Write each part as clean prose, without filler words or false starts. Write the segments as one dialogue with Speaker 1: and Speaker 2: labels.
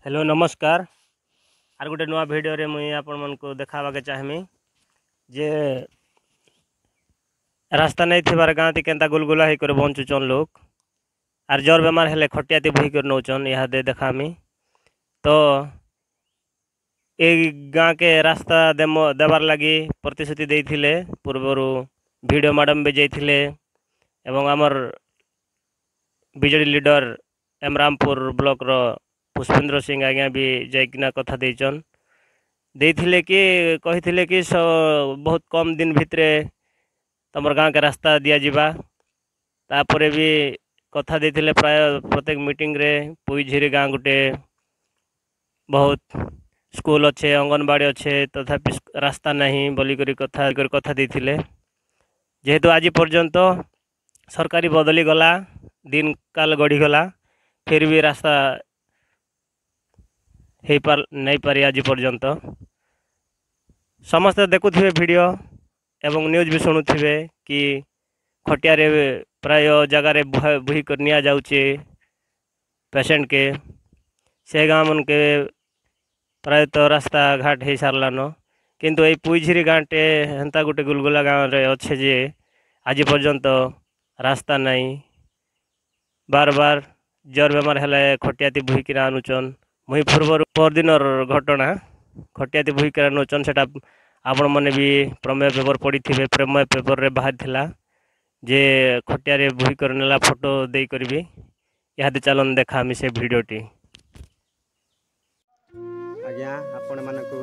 Speaker 1: Hello नमस्कार। Are गोटे नुआ वीडियो रे मुई आपण मन को देखावा के चाहमी जे रास्ता नहीं थिबार गाँव ती केंता गुलगुला ही कर बंचुचन लोग आर जर बेमार हेले खटियाती भई कर नौचन यहाँ दे देखामी। तो ए गाँ के रास्ता देवार लगी प्रतिश्रुति देइथिले पूर्वरु वीडियो मैडम भी जाइथिले एवं आमर BJD leader M Rampur block रो पुष्पेंद्र सिंह आज्ञा भी जाइकिना कथा देचन देइथिले कि कहिथिले कि बहुत कम दिन भितरे तमर गाँव के रास्ता दिया जिबा। तापरे भी कथा देइथिले प्राय प्रत्येक मीटिंग रे पुईझिरी गाँ गुटे बहुत स्कूल अच्छे अंगनवाड़ी अच्छे तथापि रास्ता नहीं बोली कथा देइथिले। जेहेतु आज पर्यंत सरकारी बदली गला दिन काल गढ़ी गला फिर भी रास्ता नहीं पारी आज पर्यंत समस्त देखुथिबे वीडियो एवं न्यूज भी शुणुथिबे कि खटिया रे प्राय जगार बुही कर निया जाउचे पेशेंट के से गाँव मन के प्राय तो रास्ता घाट हो सारलान किंतु ये पुईझिरी गाँटे हेन्ता गोटे गुलगुला गाँव रे अच्छे जे आज पर्यंत रास्ता नहीं बार बार जर बेमार हेले खटियाती बुही किना आनुचन मुई पूर्व परदिन घटना खटियाती बुही किना नौचन सेटा आपण मैंने भी प्रमेय पेपर पढ़ी थे। प्रमेय पेपर रे बाहर थिला जे खटिया रे बुही कर नेला फोटो दे करबी याद चलन देखामी से वीडियोटी।
Speaker 2: आज्ञा आपण मानकु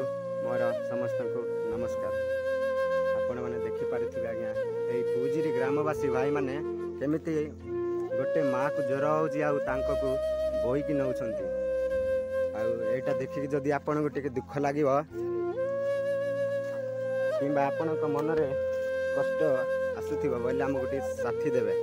Speaker 2: मोर समस्त को नमस्कार। आपण माने देखि पारिथिबे आज्ञा एई पुईझिरी ग्रामवासी भाई माने केमिति गोटे माँ को ज्वर होउची आ तांको को बोही कि नउछंती आ एटा देखि जदि आपण को टिके दुख लागिवो किंबा आपण को मन रे कष्ट आसुथिबो बोले हम गोटे साथी देबे।